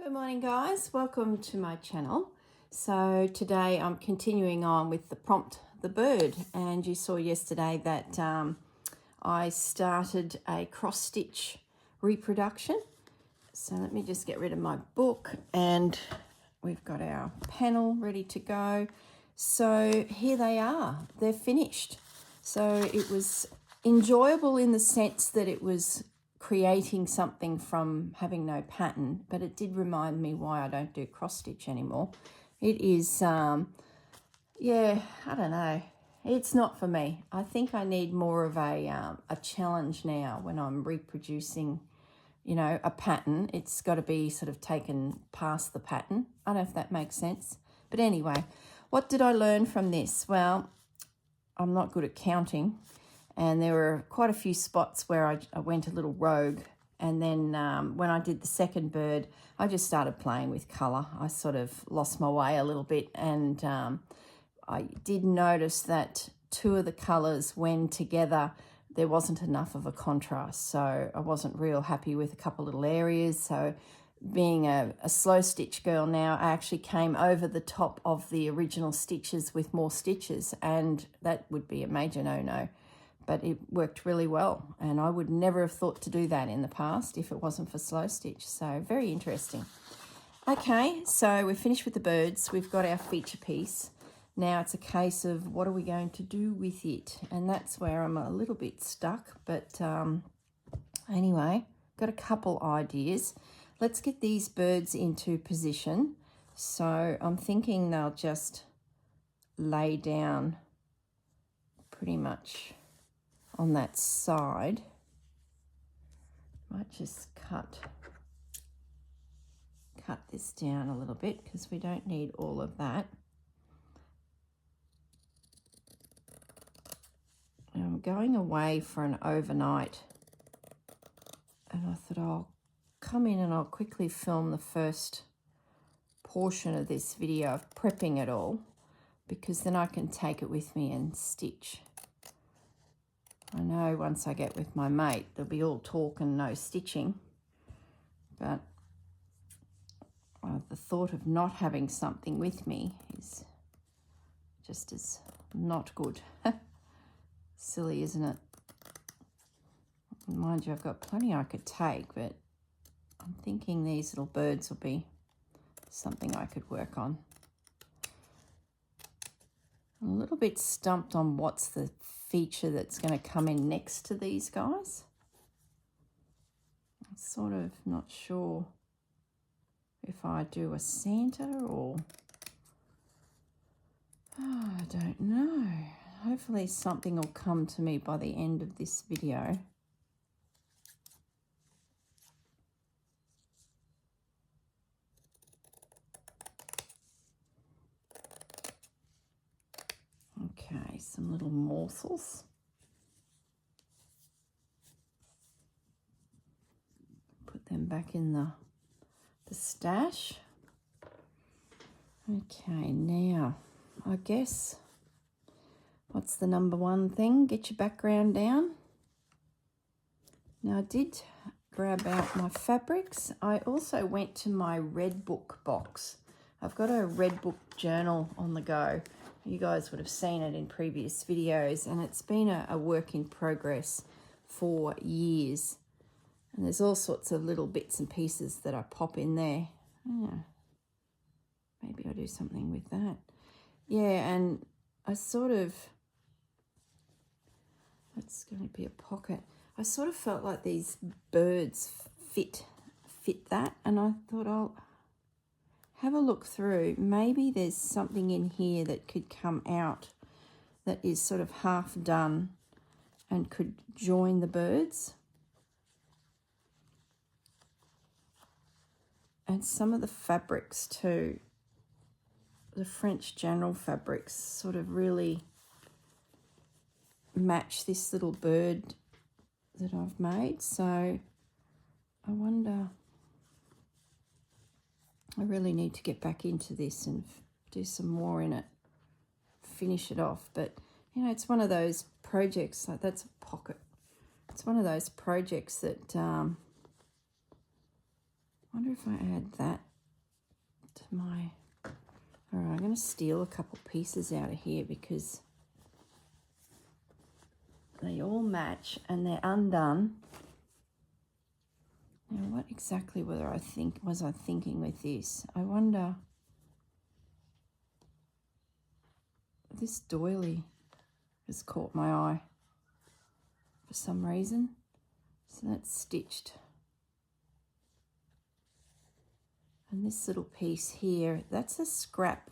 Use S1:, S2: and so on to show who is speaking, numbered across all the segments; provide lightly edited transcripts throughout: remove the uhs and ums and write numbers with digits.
S1: Good morning, guys. Welcome to my channel. So today I'm continuing on with the prompt, the bird, and you saw yesterday that I started a cross stitch reproduction. So let me just get rid of my book, and we've got our panel ready to go. So here they are, they're finished. So it was enjoyable in the sense that it was creating something from having no pattern, but it did remind me why I don't do cross stitch anymore. It is, yeah, I don't know. It's not for me. I think I need more of a challenge now when I'm reproducing, you know, a pattern. It's got to be sort of taken past the pattern. I don't know if that makes sense. But anyway, what did I learn from this? Well, I'm not good at counting. And there were quite a few spots where I went a little rogue. And then when I did the second bird, I just started playing with colour. I sort of lost my way a little bit. And I did notice that two of the colours, when together, there wasn't enough of a contrast. So I wasn't real happy with a couple little areas. So being a slow stitch girl now, I actually came over the top of the original stitches with more stitches. And that would be a major no-no. But it worked really well, and I would never have thought to do that in the past if it wasn't for slow stitch. So very interesting. Okay, so we're finished with the birds. We've got our feature piece. Now it's a case of what are we going to do with it, and that's where I'm a little bit stuck. But anyway, got a couple ideas. Let's get these birds into position. So I'm thinking they'll just lay down pretty much on that side. Might just cut this down a little bit because we don't need all of that. And I'm going away for an overnight, and I thought I'll come in and I'll quickly film the first portion of this video of prepping it all, because then I can take it with me and stitch. I know once I get with my mate, there'll be all talk and no stitching, but the thought of not having something with me is just as not good. Silly, isn't it? Mind you, I've got plenty I could take, but I'm thinking these little birds will be something I could work on. I'm a little bit stumped on what's the feature that's going to come in next to these guys. I'm sort of not sure if I do a Santa or I don't know. Hopefully something will come to me by the end of this video. Okay, some little morsels. Put them back in the stash. Okay, now I guess what's the number one thing? Get your background down. Now I did grab out my fabrics. I also went to my red book box. I've got a red book journal on the go. You guys would have seen it in previous videos, and it's been a work in progress for years. And there's all sorts of little bits and pieces that I pop in there. Oh, maybe I'll do something with that. Yeah, and I sort of, it's going to be a pocket. I sort of felt like these birds fit that, and I thought I'll have a look through. Maybe there's something in here that could come out that is sort of half done and could join the birds. And some of the fabrics too, the French general fabrics, sort of really match this little bird that I've made. So I wonder, I really need to get back into this and do some more in it, finish it off. But, you know, it's one of those projects, like that's a pocket. It's one of those projects that, I wonder if I add that my... All right, I'm going to steal a couple pieces out of here because they all match and they're undone. Now, what exactly was I thinking with this? I wonder... This doily has caught my eye for some reason. So that's stitched. And this little piece here, that's a scrap.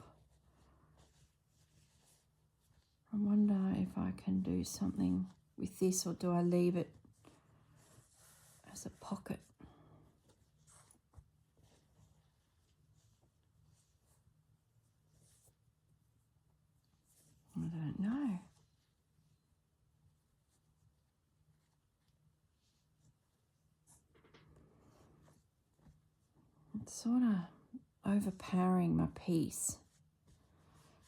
S1: I wonder if I can do something with this, or do I leave it as a pocket? I don't know. It's sort of overpowering my piece.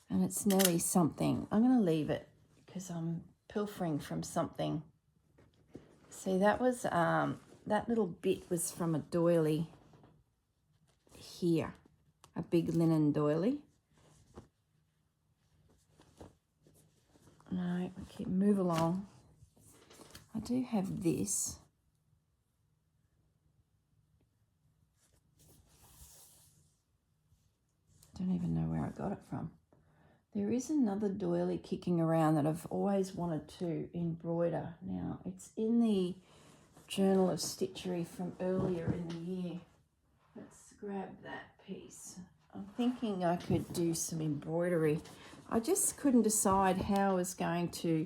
S1: And it's nearly something. I'm going to leave it because I'm pilfering from something. See, that was, that little bit was from a doily here. A big linen doily. No, okay, move along. I do have this. Don't even know where I got it from. There is another doily kicking around that I've always wanted to embroider. Now, it's in the Journal of Stitchery from earlier in the year. Let's grab that piece. I'm thinking I could do some embroidery. I just couldn't decide how I was going to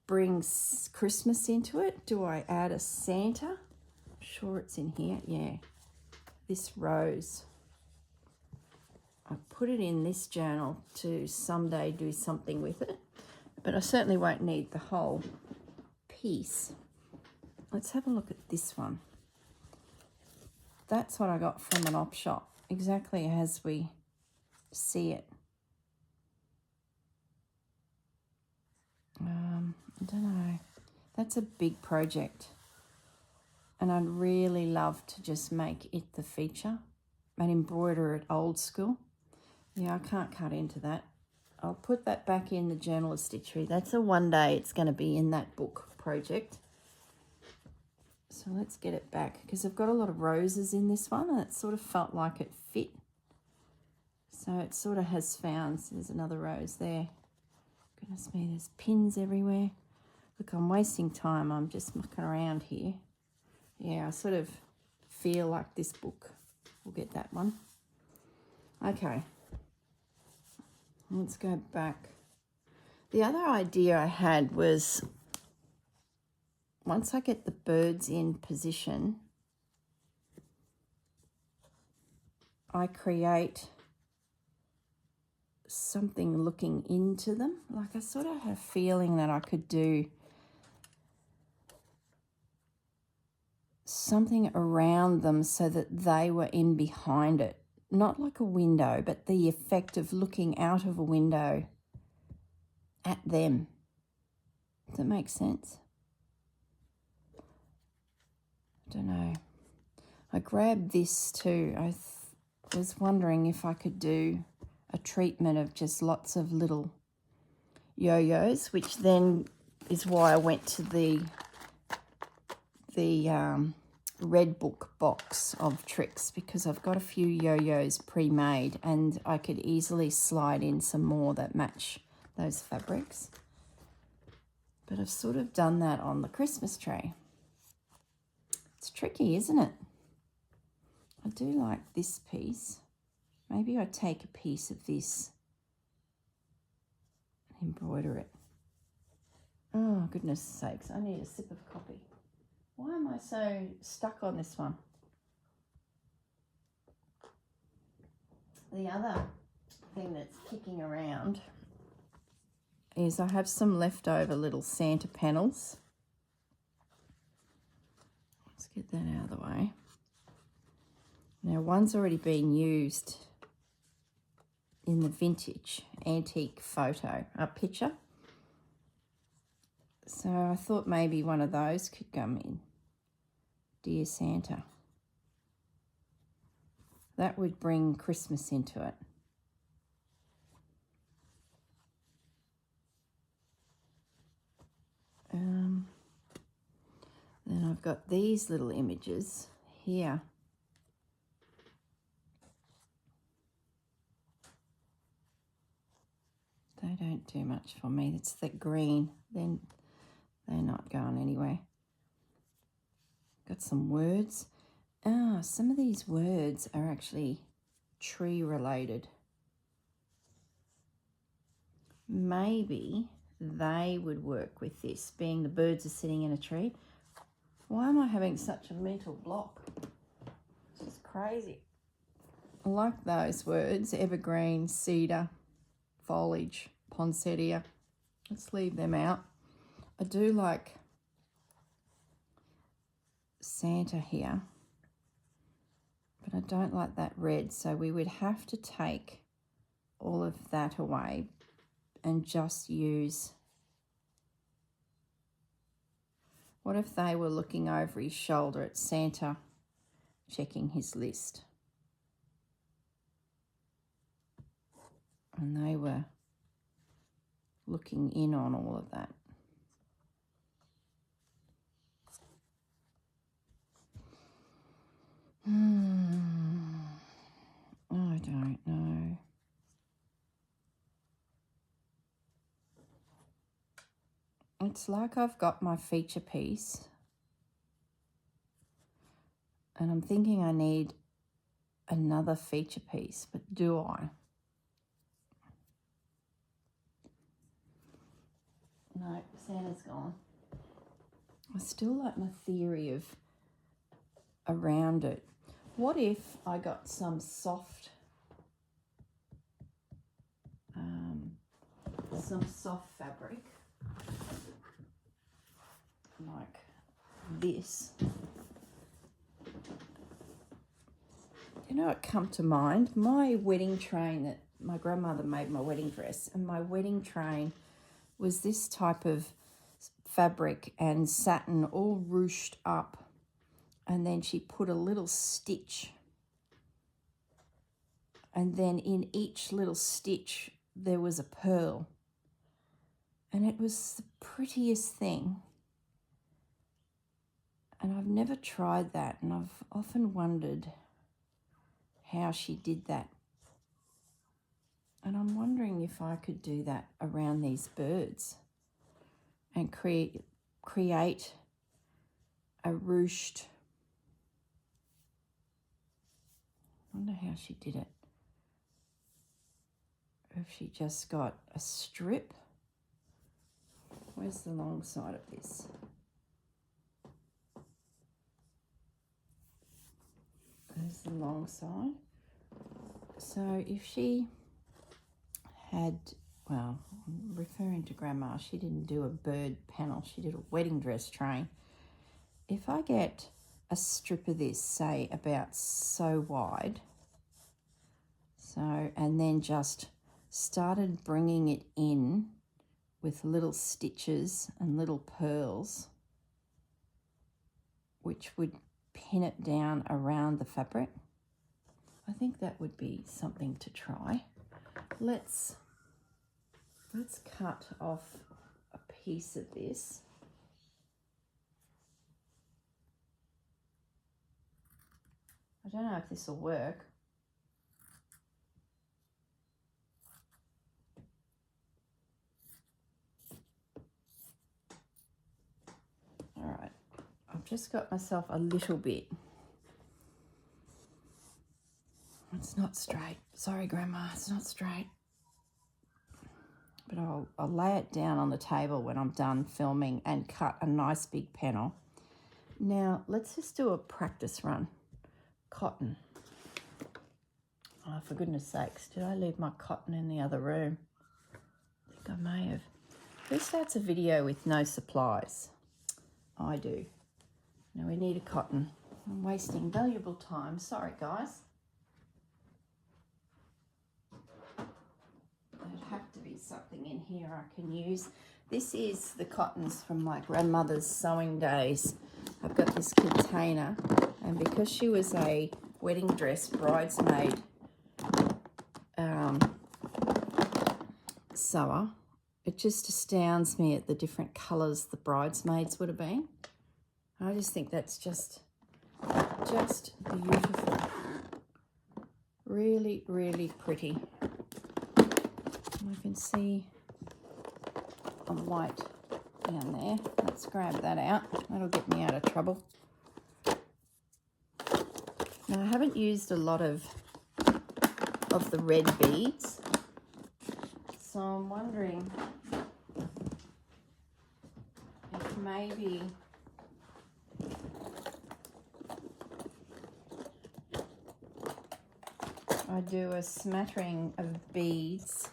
S1: bring Christmas into it. Do I add a Santa? I'm sure it's in here. Yeah, this rose. I put it in this journal to someday do something with it, but I certainly won't need the whole piece. Let's have a look at this one. That's what I got from an op shop, exactly as we see it. I don't know. That's a big project, and I'd really love to just make it the feature and embroider it old school. Yeah, I can't cut into that. I'll put that back in the Journal of Stitchery. That's a one day it's going to be in that book project. So let's get it back because I've got a lot of roses in this one and it sort of felt like it fit. So it sort of has found, so there's another rose there. Goodness me, there's pins everywhere. Look, I'm wasting time. I'm just mucking around here. Yeah, I sort of feel like this book will get that one. Okay. Let's go back. The other idea I had was once I get the birds in position, I create something looking into them. Like I sort of had a feeling that I could do something around them so that they were in behind it. Not like a window, but the effect of looking out of a window at them. Does that make sense? I don't know. I grabbed this too. I was wondering if I could do a treatment of just lots of little yo-yos, which then is why I went to the Red Book box of tricks, because I've got a few yo-yos pre-made and I could easily slide in some more that match those fabrics. But I've sort of done that on the Christmas tree. It's tricky, isn't it? I do like this piece. Maybe I take a piece of this and embroider it. Oh, goodness sakes, I need a sip of coffee. Why am I so stuck on this one? The other thing that's kicking around is I have some leftover little Santa panels. Let's get that out of the way. Now, one's already been used in the vintage antique picture. So I thought maybe one of those could come in. Dear Santa. That would bring Christmas into it. Then I've got these little images here. They don't do much for me. It's the green. Then they're not going anywhere. Got some words. Some of these words are actually tree related. Maybe they would work with this, being the birds are sitting in a tree. Why am I having such a mental block? This is crazy. I like those words: evergreen, cedar, foliage, poinsettia. Let's leave them out. I do like Santa here, but I don't like that red, so we would have to take all of that away and just use... What if they were looking over his shoulder at Santa, checking his list? And they were looking in on all of that. I don't know. It's like I've got my feature piece and I'm thinking I need another feature piece, but do I? No, Santa's gone. I still like my theory of around it. What if I got some soft fabric like this? You know what come to mind? My wedding train that my grandmother made my wedding dress, and my wedding train was this type of fabric and satin all ruched up, and then she put a little stitch, and then in each little stitch there was a pearl, and it was the prettiest thing. And I've never tried that, and I've often wondered how she did that. And I'm wondering if I could do that around these birds and create a ruched... I wonder how she did it. If she just got a strip. Where's the long side of this? There's the long side. So if she had, well, I'm referring to Grandma, she didn't do a bird panel, she did a wedding dress train. If I get a strip of this, say about so wide, so, and then just started bringing it in with little stitches and little pearls, which would pin it down around the fabric. I think that would be something to try. Let's cut off a piece of this. I don't know if this will work. All right, I've just got myself a little bit. It's not straight. Sorry, Grandma, it's not straight. But I'll lay it down on the table when I'm done filming and cut a nice big panel. Now, let's just do a practice run. Cotton. Oh, for goodness sakes, did I leave my cotton in the other room? I think I may have. Who starts a video with no supplies? I do. Now we need a cotton. I'm wasting valuable time. Sorry, guys. There'd have to be something in here I can use. This is the cottons from my grandmother's sewing days. I've got this container, and because she was a wedding dress bridesmaid sewer. It just astounds me at the different colours the bridesmaids would have been. I just think that's just beautiful. Really, really pretty. I can see a white down there. Let's grab that out. That'll get me out of trouble. Now, I haven't used a lot of the red beads, so I'm wondering if maybe I do a smattering of beads.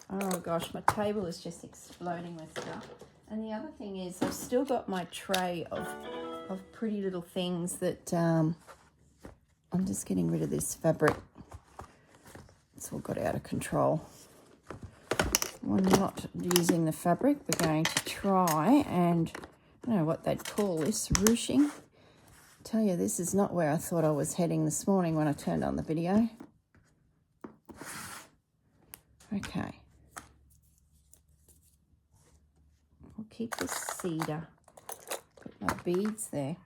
S1: Oh gosh, my table is just exploding with stuff. And the other thing is I've still got my tray of pretty little things that I'm just getting rid of this fabric. It's all got out of control. We're not using the fabric. We're going to try and, I don't know what they'd call this, ruching. Tell you, this is not where I thought I was heading this morning when I turned on the video. Okay. We'll keep this cedar. Put my beads there.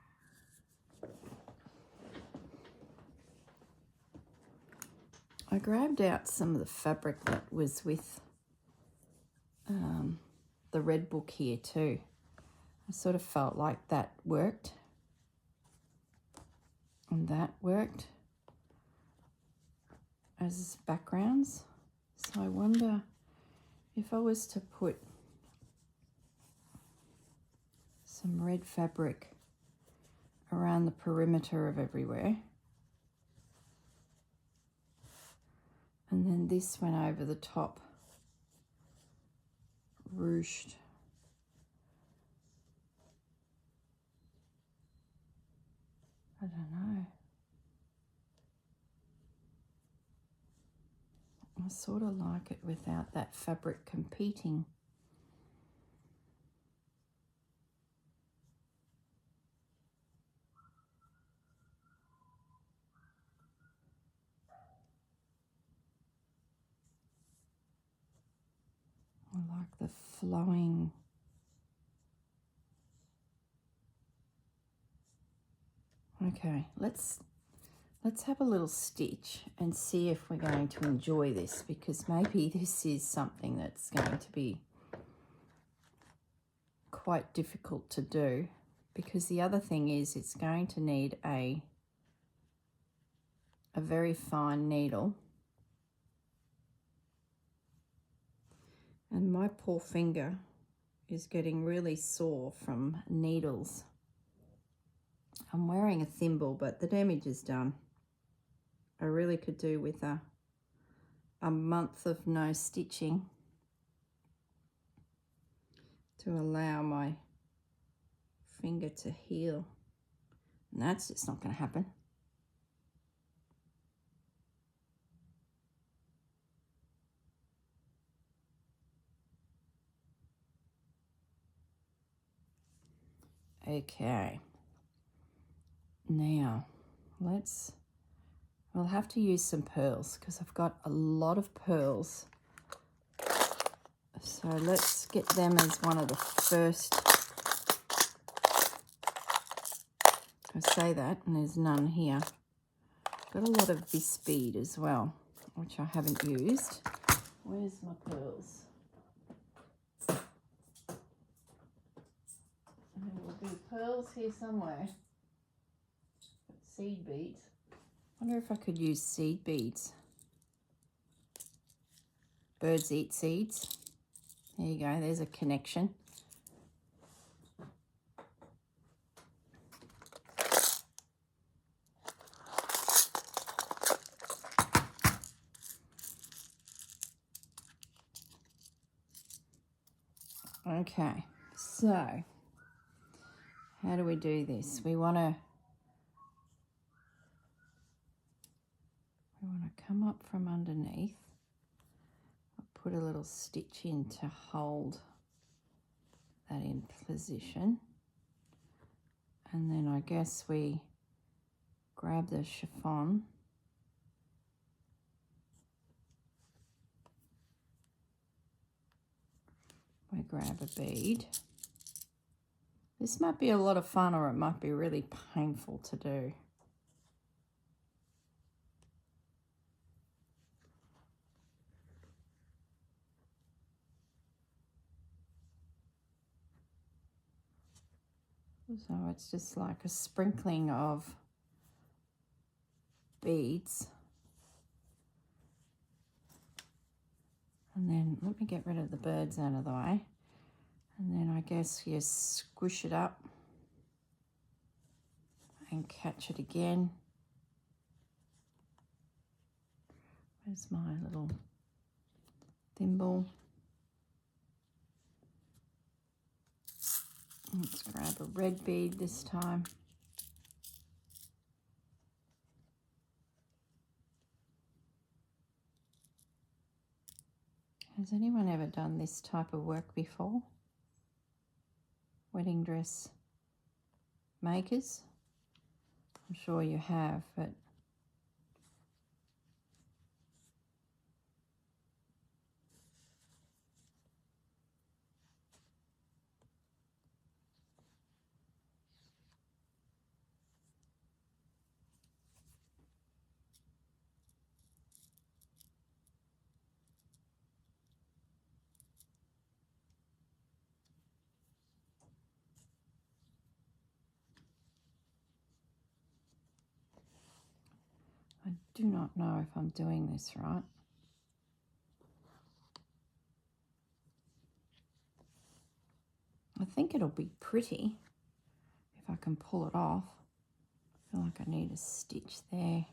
S1: I grabbed out some of the fabric that was with the red book here too. I sort of felt like that worked. And that worked as backgrounds. So I wonder if I was to put some red fabric around the perimeter of everywhere, and then this went over the top, ruched. I don't know. I sort of like it without that fabric competing. I like the flowing. Okay, let's have a little stitch and see if we're going to enjoy this, because maybe this is something that's going to be quite difficult to do, because the other thing is it's going to need a very fine needle, and my poor finger is getting really sore from needles. I'm wearing a thimble, but the damage is done. I really could do with a month of no stitching to allow my finger to heal. And that's just not going to happen. Okay. Now, we'll have to use some pearls because I've got a lot of pearls. So let's get them as one of the first. I say that, and there's none here. Got a lot of this bead as well, which I haven't used. Where's my pearls? There will be pearls here somewhere. Seed beads. I wonder if I could use seed beads. Birds eat seeds. There you go, there's a connection. Okay, so how do we do this? We want to come up from underneath. I'll put a little stitch in to hold that in position, and then I guess we grab the chiffon. I grab a bead. This might be a lot of fun, or it might be really painful to do. So it's just like a sprinkling of beads. And then let me get rid of the birds out of the way. And then I guess you squish it up and catch it again. Where's my little thimble? Let's grab a red bead this time. Has anyone ever done this type of work before? Wedding dress makers? I'm sure you have, but I do not know if I'm doing this right. I think it'll be pretty if I can pull it off. I feel like I need a stitch there.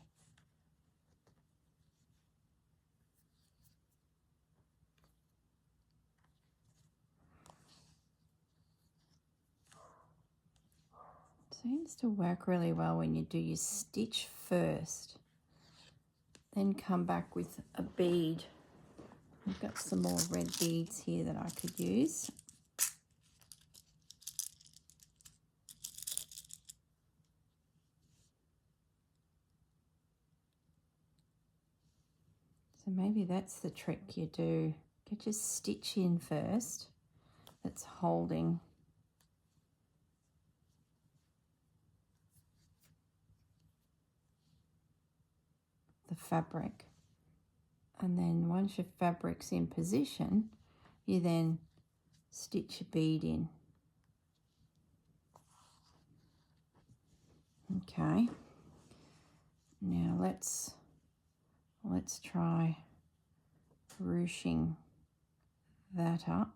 S1: Seems to work really well when you do your stitch first, then come back with a bead. I've got some more red beads here that I could use. So maybe that's the trick you do. Get your stitch in first that's holding the fabric. And then once your fabric's in position, you then stitch a bead in. Okay. Now let's try ruching that up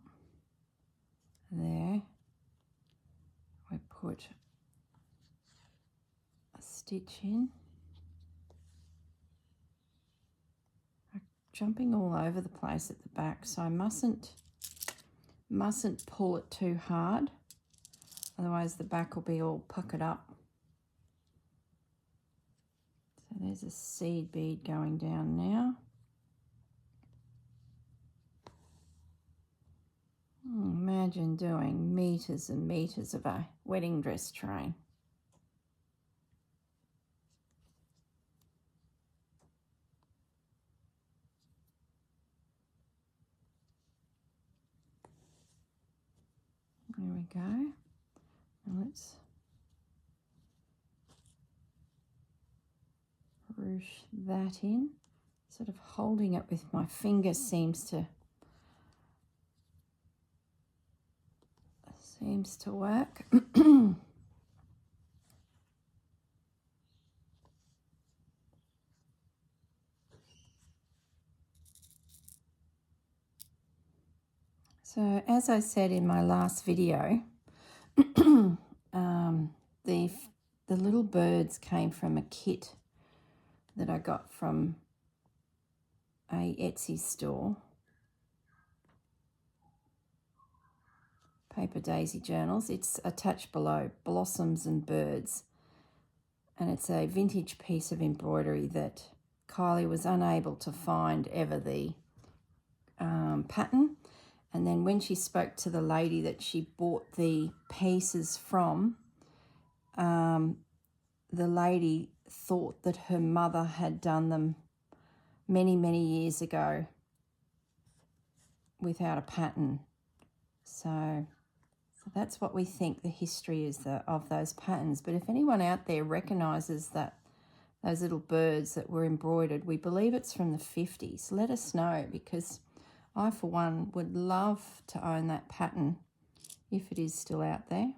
S1: there. We put a stitch in. I'm jumping all over the place at the back, so I mustn't pull it too hard, otherwise the back will be all puckered up. So there's a seed bead going down now. Imagine doing meters and meters of a wedding dress train. There we go. Now let's ruche that in. Sort of holding it with my finger seems to work. So as I said in my last video, the little birds came from a kit that I got from a Etsy store. Paper Daisy Journals. It's attached below, Blossoms and Birds. And it's a vintage piece of embroidery that Kylie was unable to find ever the pattern. And then when she spoke to the lady that she bought the pieces from, the lady thought that her mother had done them many, many years ago without a pattern. So that's what we think the history is of those patterns. But if anyone out there recognises that those little birds that were embroidered, we believe it's from the 50s. Let us know, because I, for one, would love to own that pattern if it is still out there.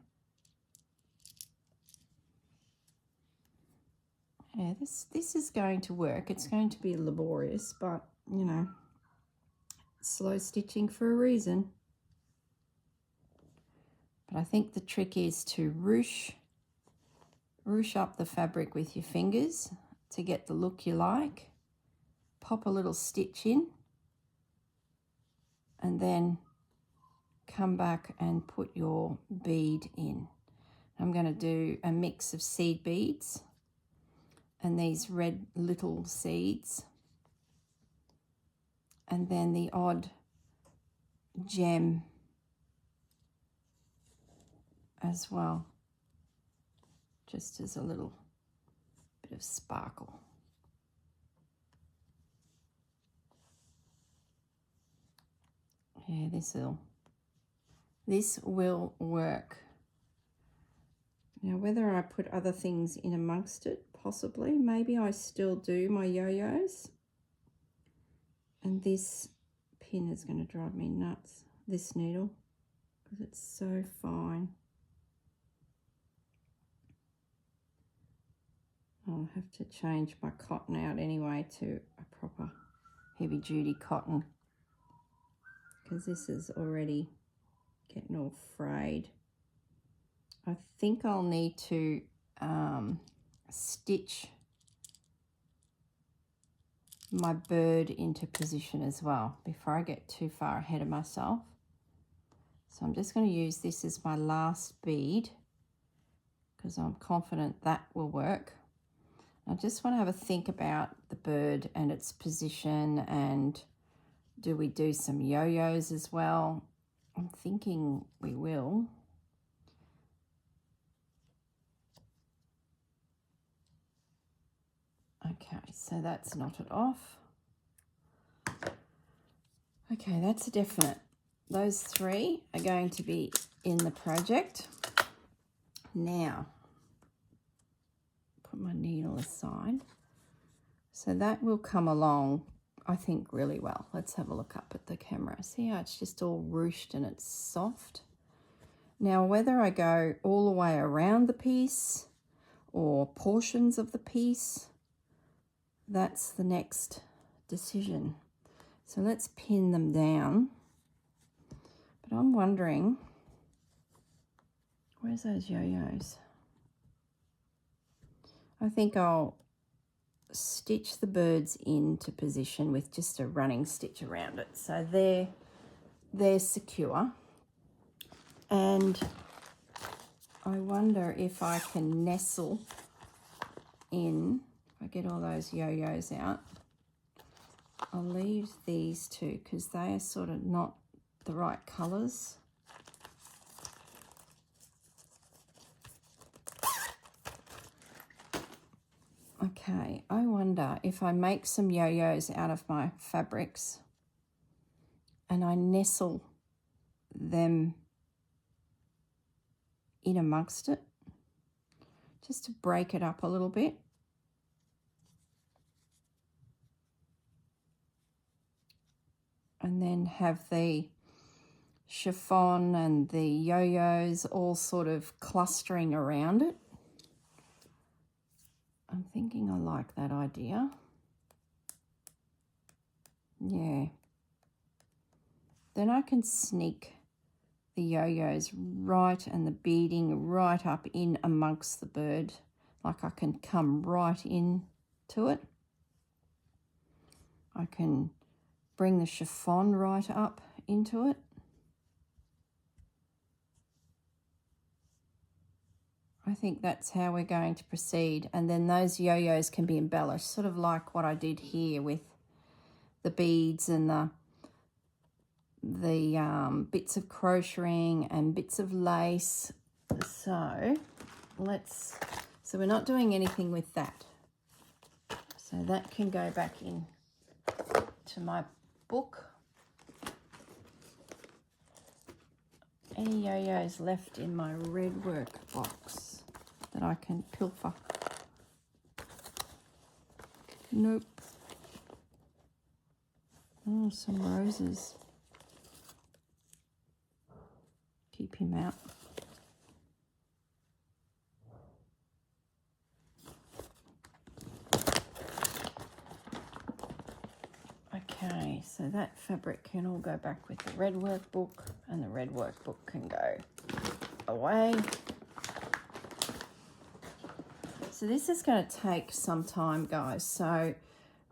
S1: Yeah, this is going to work. It's going to be laborious, but, you know, slow stitching for a reason. But I think the trick is to ruche up the fabric with your fingers to get the look you like. Pop a little stitch in and then come back and put your bead in. I'm going to do a mix of seed beads and these red little seeds, and then the odd gem as well, just as a little bit of sparkle. Yeah, this will work. Now, whether I put other things in amongst it, possibly, maybe I still do my yo-yos. And this pin is going to drive me nuts, this needle, because it's so fine. I'll have to change my cotton out anyway to a proper heavy-duty cotton, because this is already getting all frayed. I think I'll need to stitch my bird into position as well before I get too far ahead of myself. So I'm just going to use this as my last bead because I'm confident that will work. I just want to have a think about the bird and its position, and do we do some yo-yos as well? I'm thinking we will. Okay, so that's knotted off. Okay, that's a definite. Those three are going to be in the project. Now, put my needle aside. So that will come along, I think, really well. Let's have a look up at the camera. See how it's just all ruched and it's soft? Now, whether I go all the way around the piece or portions of the piece, that's the next decision. So let's pin them down. But I'm wondering, where's those yo-yos? I think I'll stitch the birds into position with just a running stitch around it. So they're secure. And I wonder if I can nestle in. I get all those yo-yos out. I'll leave these two because they are sort of not the right colours. Okay, I wonder if I make some yo-yos out of my fabrics and I nestle them in amongst it, just to break it up a little bit. And then have the chiffon and the yo-yos all sort of clustering around it. I'm thinking I like that idea. Yeah. Then I can sneak the yo-yos right and the beading right up in amongst the bird. Like I can come right in to it. I can bring the chiffon right up into it. I think that's how we're going to proceed. And then those yo-yos can be embellished, sort of like what I did here with the beads and the bits of crocheting and bits of lace. So we're not doing anything with that. So that can go back in to my book. Any yo-yos left in my red work box that I can pilfer? Nope. Oh, some roses. Keep him out. Okay, so that fabric can all go back with the red workbook, and the red workbook can go away. So this is going to take some time, guys, so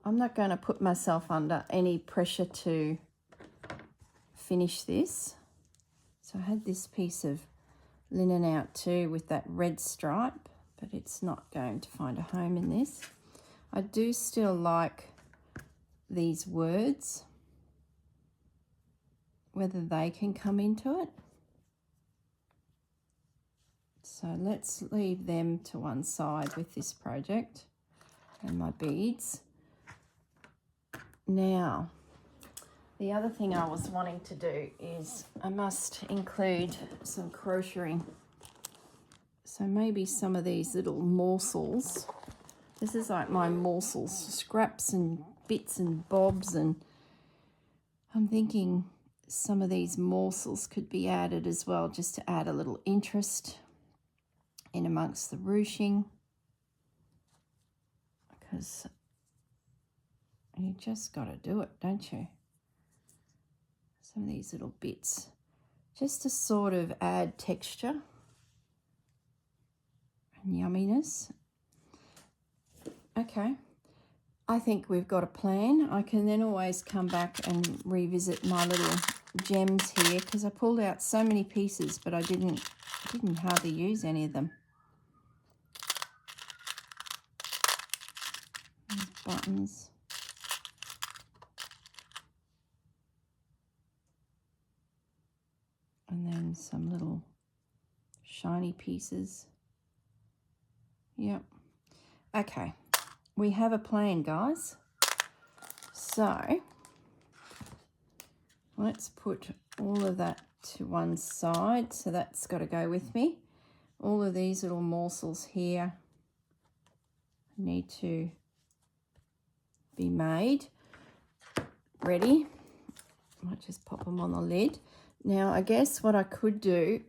S1: I'm not going to put myself under any pressure to finish this. So I had this piece of linen out too with that red stripe, but it's not going to find a home in this. I do still like these words, whether they can come into it. So let's leave them to one side with this project and my beads. Now, the other thing I was wanting to do is I must include some crocheting. So maybe some of these little morsels. This is like my morsels, scraps and bits and bobs, and I'm thinking some of these morsels could be added as well, just to add a little interest in amongst the ruching, because you just got to do it, don't you? Some of these little bits, just to sort of add texture and yumminess. Okay, I think we've got a plan. I can then always come back and revisit my little gems here, because I pulled out so many pieces, but I didn't hardly use any of them. These buttons. And then some little shiny pieces. Yep. Okay, we have a plan, guys. So let's put all of that to one side. So that's got to go with me. All of these little morsels here need to be made ready. Might just pop them on the lid. Now, I guess what I could do,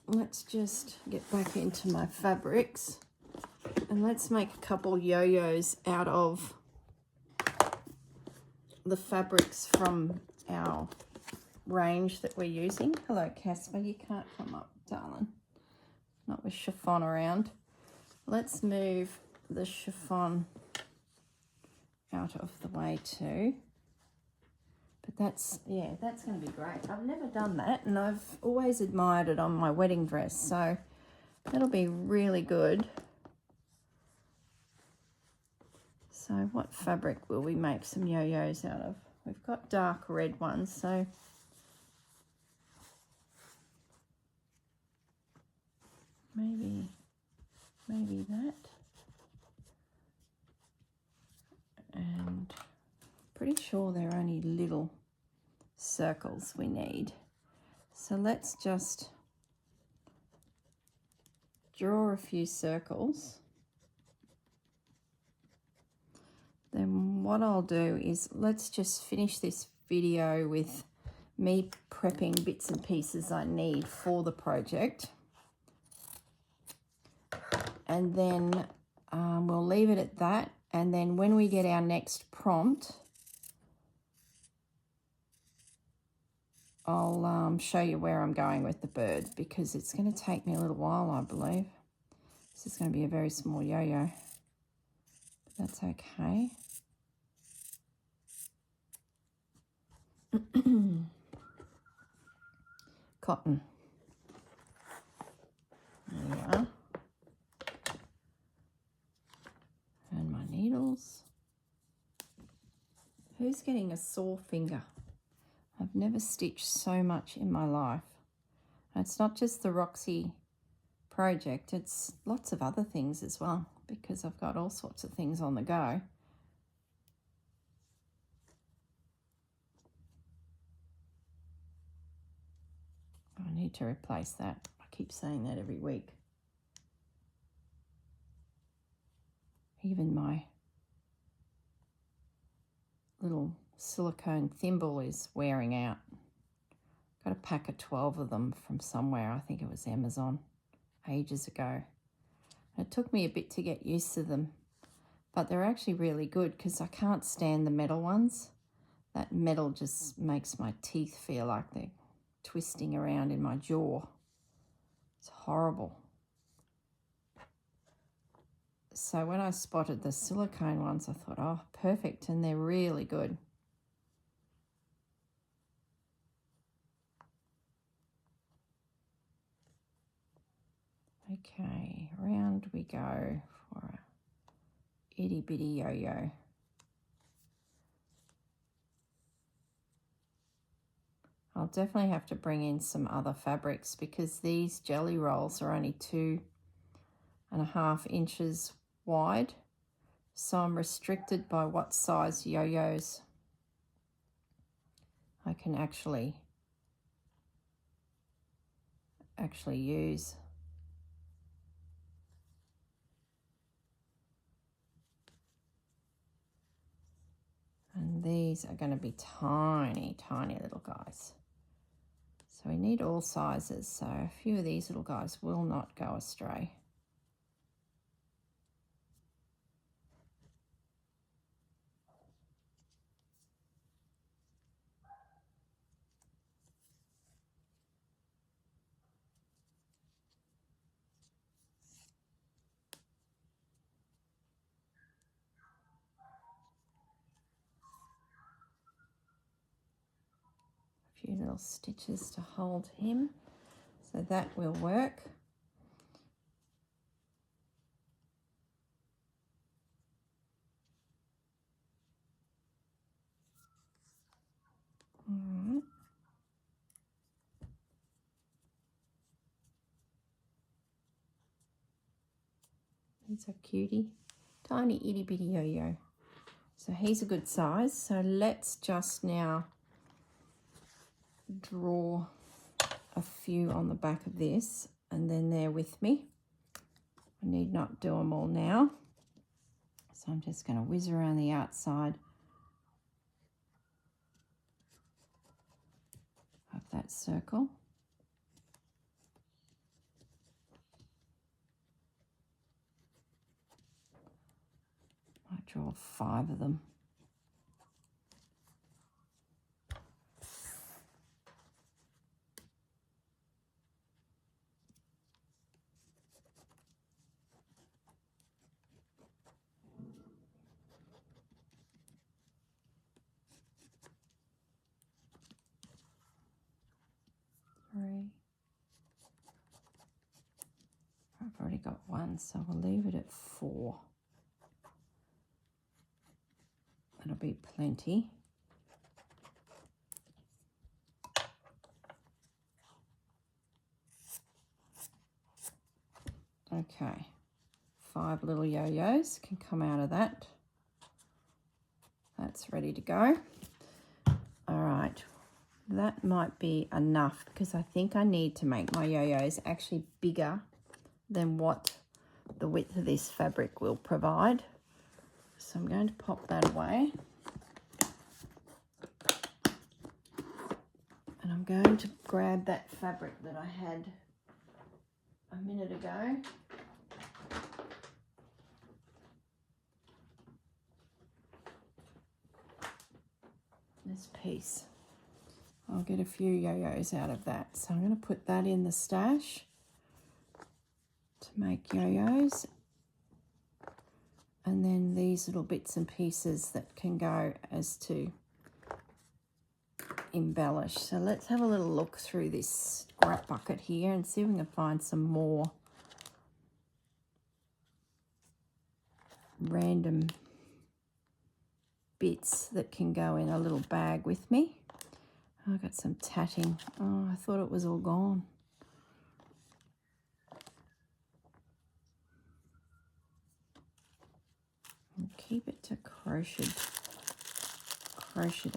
S1: let's just get back into my fabrics and let's make a couple yo-yos out of the fabrics from our range that we're using. Hello, Casper, you can't come up, darling. Not with chiffon around. Let's move the chiffon out of the way too. But that's, yeah, that's going to be great. I've never done that, and I've always admired it on my wedding dress, so that'll be really good. So what fabric will we make some yo-yos out of? We've got dark red ones, so maybe that. And pretty sure they're only little circles we need. So let's just draw a few circles. Then what I'll do is let's just finish this video with me prepping bits and pieces I need for the project. And then we'll leave it at that. And then when we get our next prompt, I'll show you where I'm going with the bird, because it's going to take me a little while, I believe. This is going to be a very small yo-yo, but that's okay. Cotton. There we are. And my needles. Who's getting a sore finger? I've never stitched so much in my life. And it's not just the Roxy project, it's lots of other things as well, because I've got all sorts of things on the go. I need to replace that. I keep saying that every week. Even my little silicone thimble is wearing out. Got a pack of 12 of them from somewhere. I think it was Amazon ages ago. It took me a bit to get used to them, but they're actually really good because I can't stand the metal ones. That metal just makes my teeth feel like they're twisting around in my jaw. It's horrible. So when I spotted the silicone ones, I thought, oh, perfect, and they're really good. Okay, round we go for a itty bitty yo-yo. I'll definitely have to bring in some other fabrics because these jelly rolls are only 2.5 inches wide. So I'm restricted by what size yo-yos I can actually use. And these are going to be tiny, tiny little guys. So we need all sizes. So a few of these little guys will not go astray. A few little stitches to hold him. So that will work. All right. He's a cutie, tiny itty bitty yo-yo. So he's a good size. So let's just now draw a few on the back of this, and then they're with me. I need not do them all now. So I'm just going to whiz around the outside of that circle. I draw 5 of them. I've already got 1, so we'll leave it at 4. That'll be plenty. Okay, 5 little yo-yos can come out of that. That's ready to go. All right, that might be enough because I think I need to make my yo-yos actually bigger than what the width of this fabric will provide. So I'm going to pop that away. And I'm going to grab that fabric that I had a minute ago. This piece. I'll get a few yo-yos out of that. So I'm going to put that in the stash to make yo-yos. And then these little bits and pieces that can go as to embellish. So let's have a little look through this scrap bucket here and see if we can find some more random bits that can go in a little bag with me. I've got some tatting. Oh, I thought it was all gone. keep it to crocheted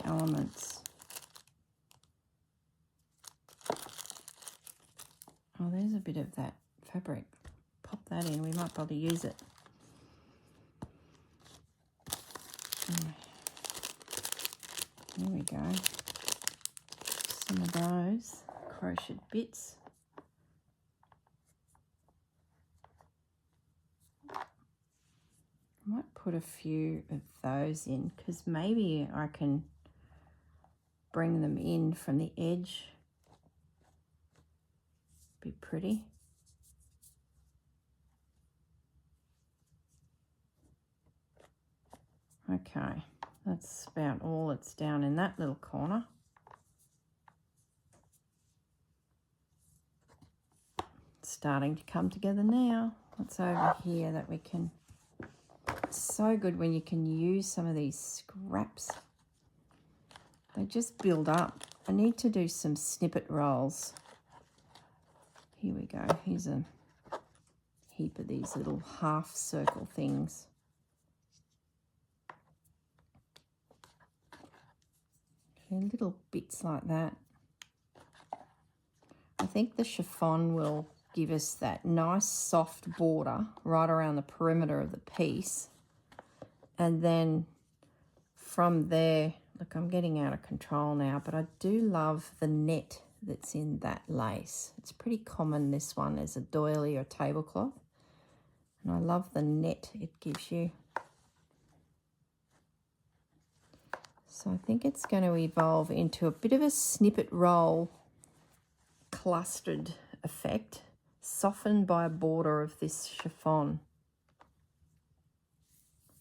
S1: elements. Oh, there's a bit of that fabric. Pop that in, we might be able to use it. There we go. Some of those crocheted bits. I might put a few of those in because maybe I can bring them in from the edge. Be pretty. Okay, that's about all that's down in that little corner. It's starting to come together now. What's over here that we can... It's so good when you can use some of these scraps. They just build up. I need to do some snippet rolls. Here we go. Here's a heap of these little half circle things. Okay, little bits like that. I think the chiffon will give us that nice soft border right around the perimeter of the piece. And then from there, look, I'm getting out of control now, but I do love the net that's in that lace. It's pretty common, this one, as a doily or tablecloth. And I love the net it gives you. So I think it's going to evolve into a bit of a snippet roll clustered effect, softened by a border of this chiffon.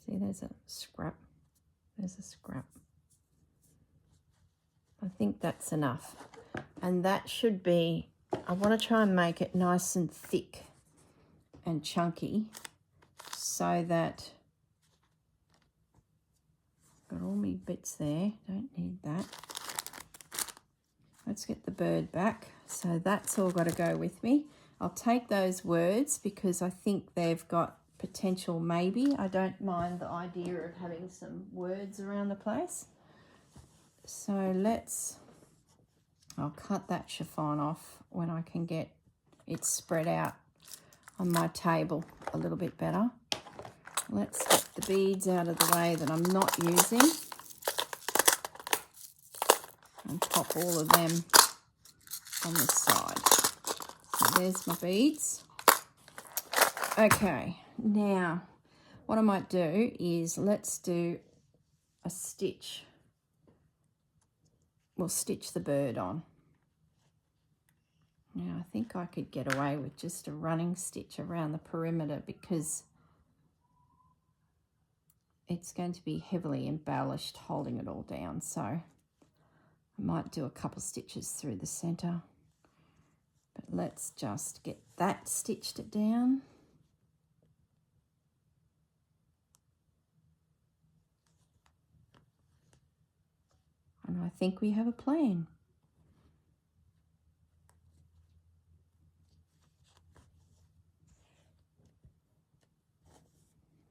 S1: See, there's a scrap. There's a scrap. I think that's enough. And that should be, I want to try and make it nice and thick and chunky so that got all my bits there. Don't need that. Let's get the bird back. So that's all got to go with me. I'll take those words because I think they've got potential maybe. I don't mind the idea of having some words around the place. So I'll cut that chiffon off when I can get it spread out on my table a little bit better. Let's get the beads out of the way that I'm not using and pop all of them on the side. So there's my beads. Okay, now what I might do is let's do a stitch. We'll stitch the bird on. Now I think I could get away with just a running stitch around the perimeter because it's going to be heavily embellished holding it all down. So I might do a couple stitches through the center. But let's just get that stitched down. And I think we have a plan.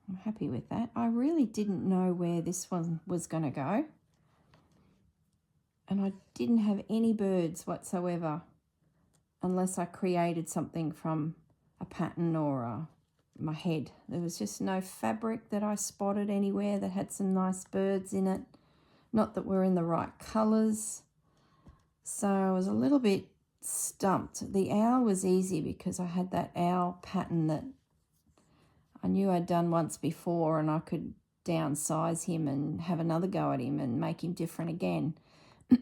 S1: I'm happy with that. I really didn't know where this one was going to go. And I didn't have any birds whatsoever unless I created something from a pattern or my head. There was just no fabric that I spotted anywhere that had some nice birds in it. Not that we're in the right colours. So I was a little bit stumped. The owl was easy because I had that owl pattern that I knew I'd done once before, and I could downsize him and have another go at him and make him different again.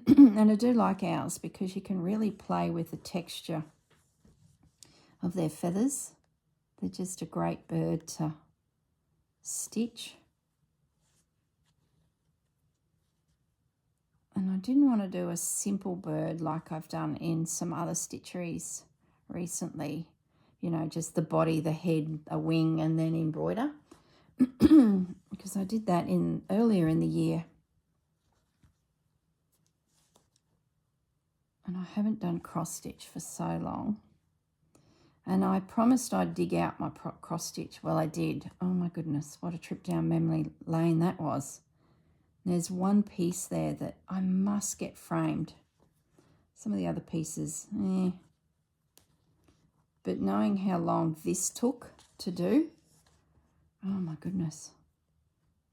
S1: And I do like owls because you can really play with the texture of their feathers. They're just a great bird to stitch. And I didn't want to do a simple bird like I've done in some other stitcheries recently. You know, just the body, the head, a wing, and then embroider. Because I did that earlier in the year. And I haven't done cross stitch for so long. And I promised I'd dig out my cross stitch. Well, I did. Oh my goodness, what a trip down memory lane that was. There's one piece there that I must get framed. Some of the other pieces, But knowing how long this took to do, oh my goodness.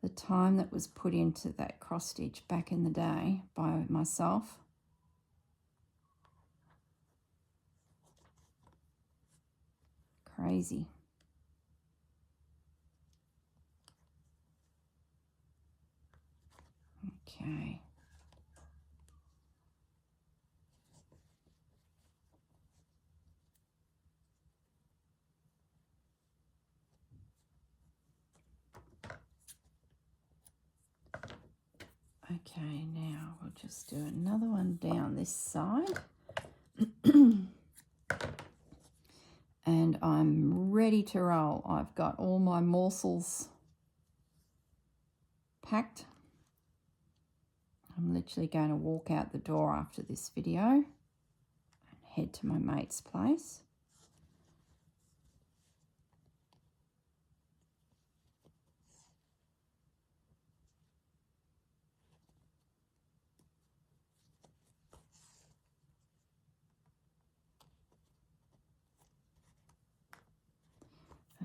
S1: The time that was put into that cross stitch back in the day by myself. Crazy. Okay. Okay, now we'll just do another one down this side. And I'm ready to roll. I've got all my morsels packed. I'm literally going to walk out the door after this video and head to my mate's place.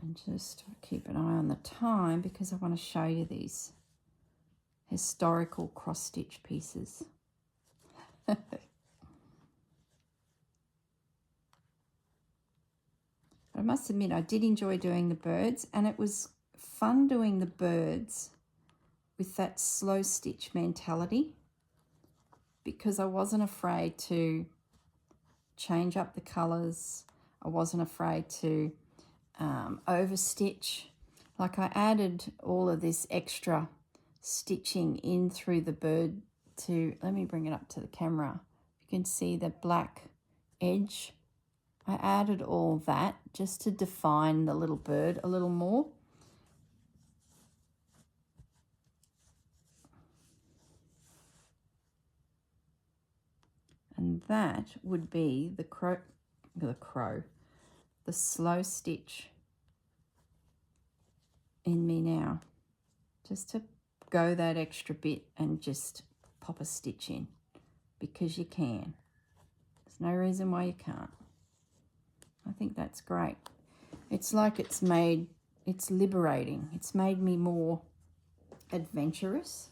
S1: And just keep an eye on the time because I want to show you these historical cross-stitch pieces. I must admit I did enjoy doing the birds, and it was fun doing the birds with that slow stitch mentality because I wasn't afraid to change up the colours. I wasn't afraid to overstitch. Like I added all of this extra stitching in through the bird to, let me bring it up to the camera. You can see the black edge. I added all that just to define the little bird a little more. And that would be the slow stitch in me now, just to go that extra bit and just pop a stitch in because you can. There's no reason why you can't. I think that's great. It's like it's liberating. It's made me more adventurous.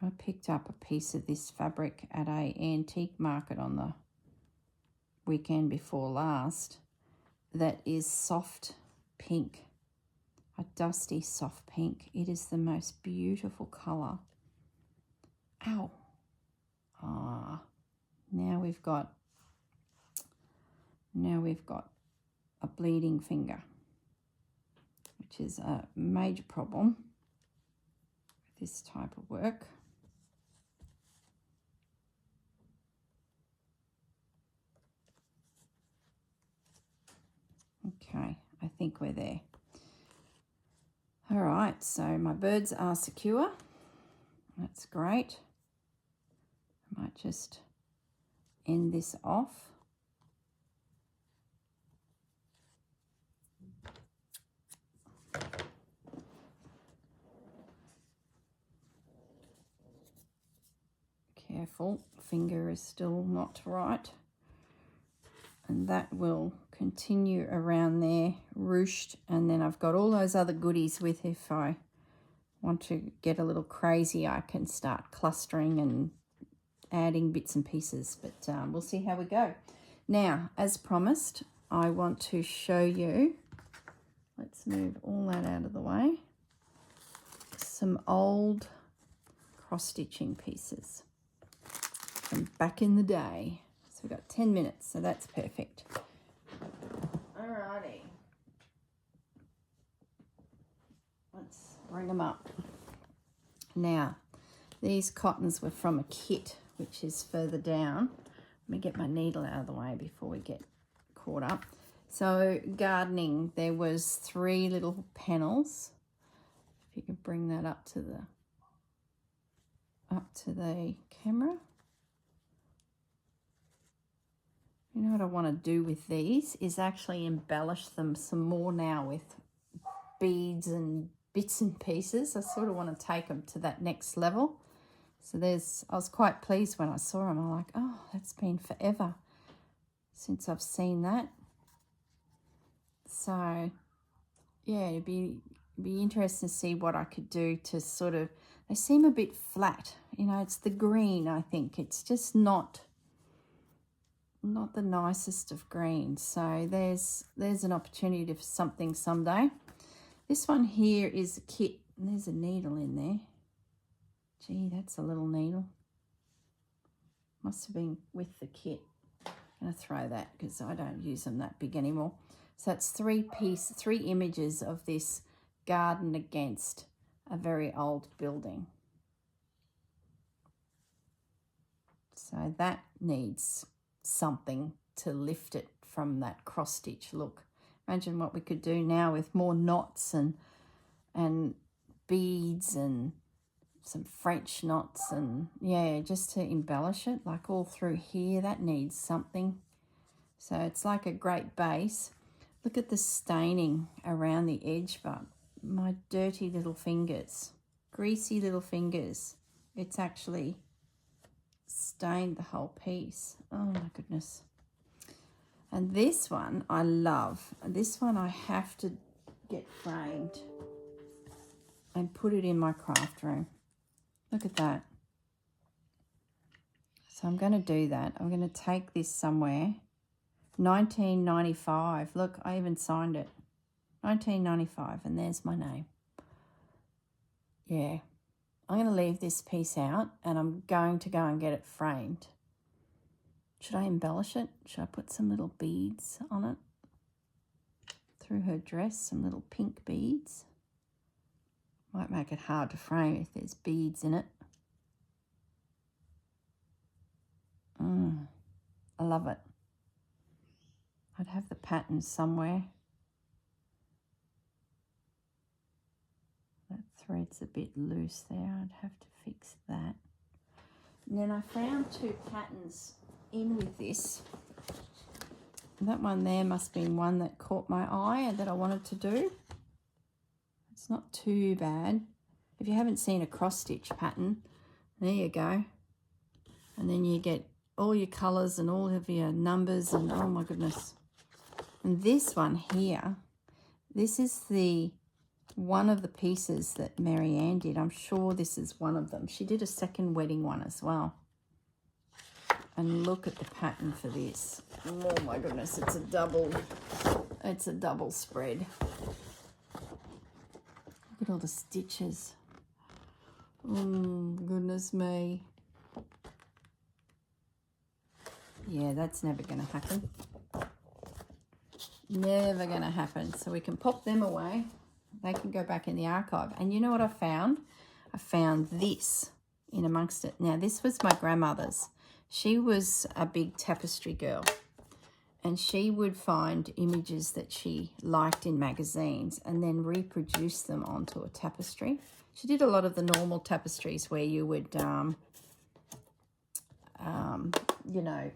S1: I picked up a piece of this fabric at a antique market on the weekend before last that is soft pink, a dusty soft pink. It is the most beautiful colour. Ow. Now we've got a bleeding finger, which is a major problem with this type of work. Okay, I think we're there. All right, so my birds are secure. That's great. I might just end this off. Careful, finger is still not right. And that will continue around there, ruched, and then I've got all those other goodies with. If I want to get a little crazy, I can start clustering and adding bits and pieces, but we'll see how we go. Now, as promised, I want to show you, let's move all that out of the way, some old cross-stitching pieces from back in the day. So we've got 10 minutes, so that's perfect. Alrighty. Let's bring them up. Now, these cottons were from a kit, which is further down. Let me get my needle out of the way before we get caught up. So gardening, there was 3 little panels. If you can bring that up to the camera. You know what I want to do with these is actually embellish them some more now with beads and bits and pieces. I sort of want to take them to that next level. So I was quite pleased when I saw them. I'm like, oh, that's been forever since I've seen that. So yeah, it'd be interesting to see what I could do to sort of, they seem a bit flat. You know, it's the green, I think. It's just not the nicest of greens. So there's an opportunity for something someday. This one here is a kit, and there's a needle in there. Gee, that's a little needle. Must have been with the kit. I'm going to throw that because I don't use them that big anymore. So it's three images of this garden against a very old building. So that needs something to lift it from that cross stitch look. Imagine what we could do now with more knots and beads and some French knots, and yeah, just to embellish it, like all through here. That needs something. So it's like a great base. Look at the staining around the edge, but my dirty little fingers, greasy little fingers, it's actually stained the whole piece. Oh my goodness. And this one I love. This one I have to get framed and put it in my craft room. Look at that. So I'm going to do that. I'm going to take this somewhere. 1995. Look, I even signed it. 1995, and there's my name. Yeah. I'm going to leave this piece out, and I'm going to go and get it framed. Should I embellish it? Should I put some little beads on it? Through her dress, some little pink beads. Might make it hard to frame if there's beads in it. I love it. I'd have the pattern somewhere. That thread's a bit loose there. I'd have to fix that. And then I found two patterns in with this. And that one there must have been one that caught my eye and that I wanted to do. It's not too bad. If you haven't seen a cross stitch pattern, there you go. And then you get all your colours and all of your numbers, and oh my goodness. And this one here, this is one of the pieces that Marianne did. I'm sure this is one of them. She did a second wedding one as well. And look at the pattern for this. Oh my goodness, it's a double spread. Look at all the stitches. Oh, goodness me. Yeah, that's never going to happen. Never going to happen. So we can pop them away. They can go back in the archive. And you know what I found? I found this in amongst it. Now, this was my grandmother's. She was a big tapestry girl. And she would find images that she liked in magazines and then reproduce them onto a tapestry. She did a lot of the normal tapestries where you would, you know,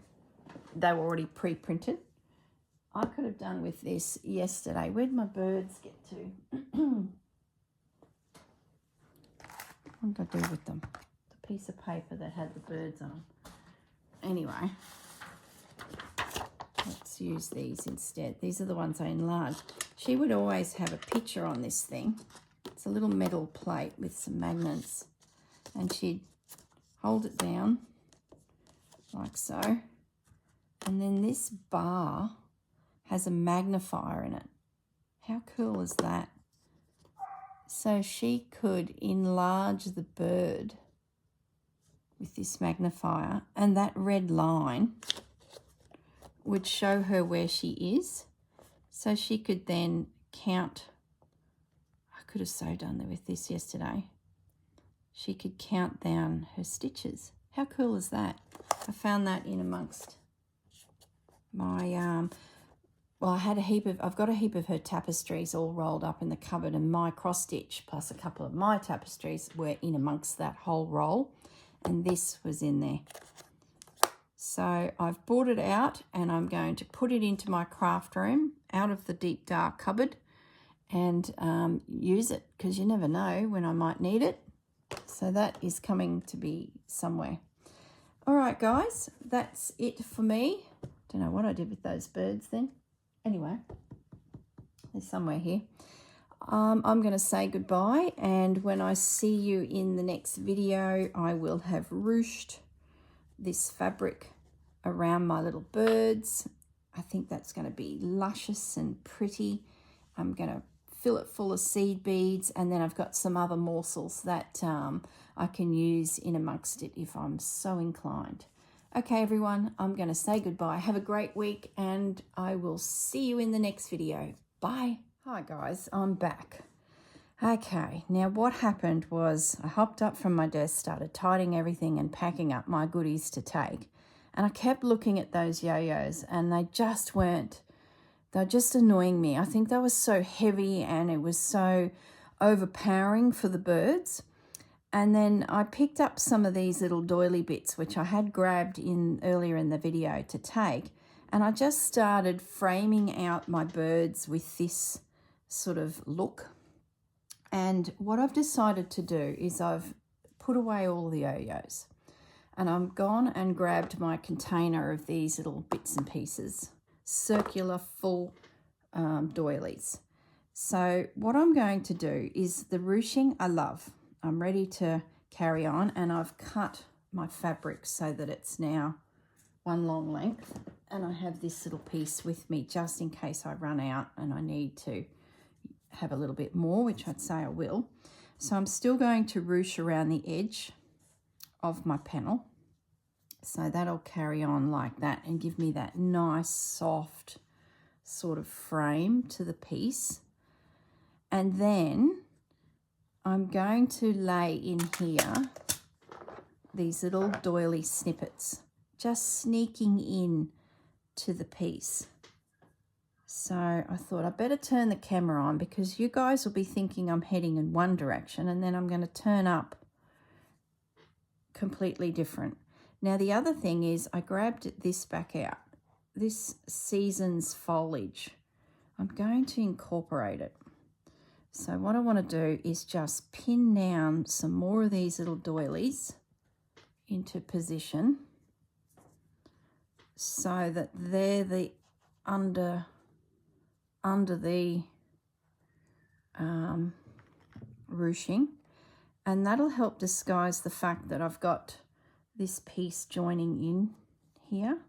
S1: they were already pre-printed. I could have done with this yesterday. Where'd my birds get to? What did I do with them? The piece of paper that had the birds on. Anyway, let's use these instead. These are the ones I enlarged. She would always have a picture on this thing. It's a little metal plate with some magnets. And she'd hold it down like so. And then this bar has a magnifier in it. How cool is that? So she could enlarge the bird with this magnifier, and that red line would show her where she is. So she could then count. I could have so done with this yesterday. She could count down her stitches. How cool is that? I found that in amongst my well, I've got a heap of her tapestries all rolled up in the cupboard, and my cross stitch plus a couple of my tapestries were in amongst that whole roll, and this was in there. So I've brought it out and I'm going to put it into my craft room out of the deep dark cupboard and use it, because you never know when I might need it. So that is coming to be somewhere. All right, guys, that's it for me. Don't know what I did with those birds then. Anyway, they're somewhere here. I'm going to say goodbye, and when I see you in the next video, I will have ruched this fabric around my little birds. I think that's going to be luscious and pretty. I'm going to fill it full of seed beads, and then I've got some other morsels that I can use in amongst it if I'm so inclined. Okay, everyone, I'm going to say goodbye. Have a great week, and I will see you in the next video. Bye. Hi, guys. I'm back. Okay, now what happened was I hopped up from my desk, started tidying everything and packing up my goodies to take. And I kept looking at those yo-yos, and they were just annoying me. I think they were so heavy and it was so overpowering for the birds. And then I picked up some of these little doily bits, which I had grabbed earlier in the video to take. And I just started framing out my birds with this sort of look. And what I've decided to do is I've put away all the yo-yos, and I've gone and grabbed my container of these little bits and pieces, circular full doilies. So what I'm going to do is the ruching I love. I'm ready to carry on, and I've cut my fabric so that it's now one long length, and I have this little piece with me just in case I run out and I need to have a little bit more, which I'd say I will. So I'm still going to ruche around the edge of my panel. So that'll carry on like that and give me that nice soft sort of frame to the piece. And then I'm going to lay in here these little doily snippets, just sneaking in to the piece. So I thought I'd better turn the camera on, because you guys will be thinking I'm heading in one direction, and then I'm going to turn up completely different. Now the other thing is I grabbed this back out, this season's foliage. I'm going to incorporate it. So what I want to do is just pin down some more of these little doilies into position so that they're the under the ruching, and that'll help disguise the fact that I've got this piece joining in here.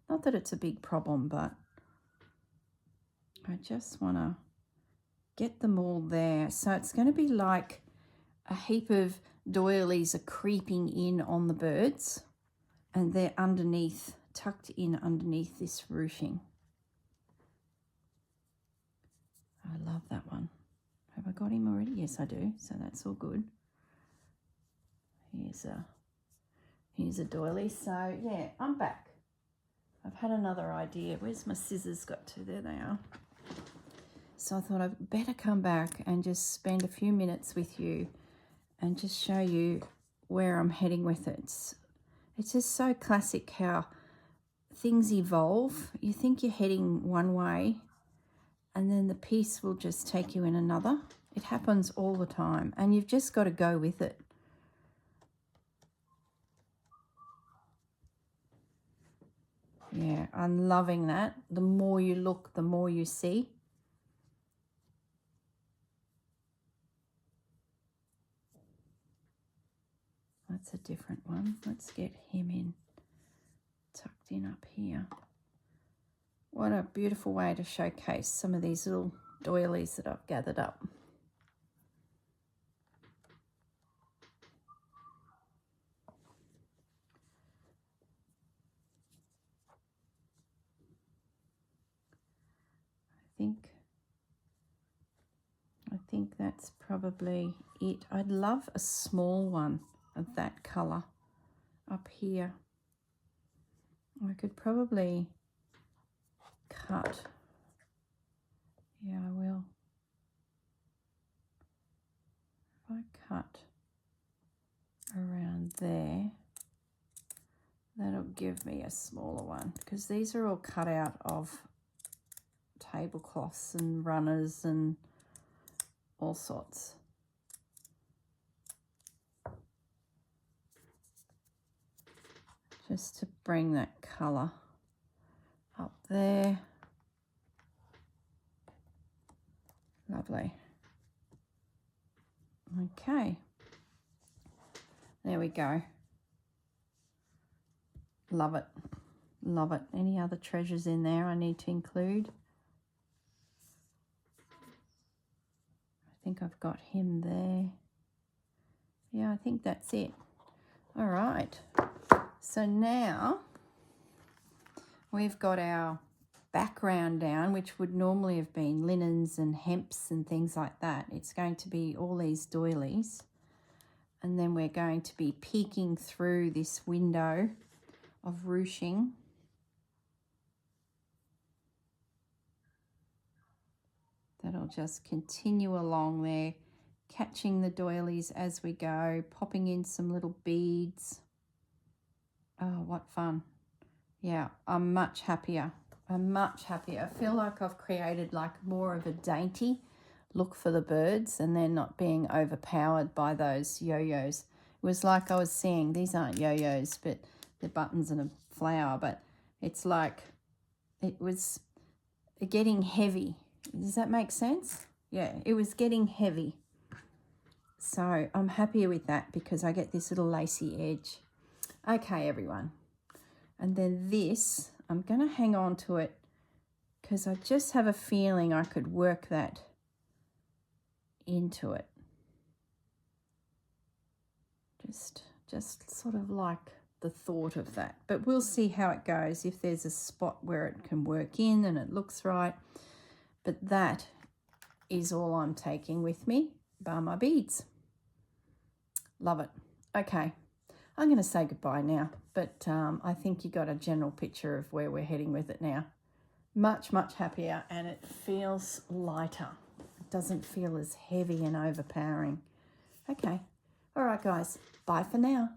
S1: Not that it's a big problem, but I just want to get them all there. So it's going to be like a heap of doilies are creeping in on the birds, and they're underneath, tucked in underneath this ruching. I love that one. Have I got him already? Yes, I do. So that's all good. Here's a doily. So yeah, I'm back. I've had another idea. Where's my scissors got to? There they are. So I thought I'd better come back and just spend a few minutes with you and just show you where I'm heading with it. It's just so classic how things evolve. You think you're heading one way, and then the piece will just take you in another. It happens all the time, and you've just got to go with it. Yeah, I'm loving that. The more you look, the more you see. That's a different one. Let's get him in, tucked in up here. What a beautiful way to showcase some of these little doilies that I've gathered up. I think that's probably it. I'd love a small one of that colour up here. I could probably cut Yeah, I will. If I cut around there, that'll give me a smaller one, because these are all cut out of tablecloths and runners and all sorts. Just to bring that colour up there. Lovely. Okay. There we go. Love it. Love it. Any other treasures in there I need to include? I think I've got him there. Yeah, I think that's it. All right. So now we've got our background down, which would normally have been linens and hemps and things like that. It's going to be all these doilies. And then we're going to be peeking through this window of ruching. That'll just continue along there, catching the doilies as we go, popping in some little beads. Oh, what fun. Yeah, I'm much happier. I'm much happier. I feel like I've created like more of a dainty look for the birds, and they're not being overpowered by those yo-yos. It was like I was saying, these aren't yo-yos, but they're buttons and a flower, but it's like it was getting heavy. Does that make sense? Yeah, it was getting heavy. So I'm happier with that because I get this little lacy edge. Okay, everyone. And then this, I'm going to hang on to it because I just have a feeling I could work that into it. Just sort of like the thought of that. But we'll see how it goes, if there's a spot where it can work in and it looks right. But that is all I'm taking with me, bar my beads. Love it. Okay, I'm going to say goodbye now, but I think you got a general picture of where we're heading with it now. Much, much happier, and it feels lighter. It doesn't feel as heavy and overpowering. Okay. All right, guys. Bye for now.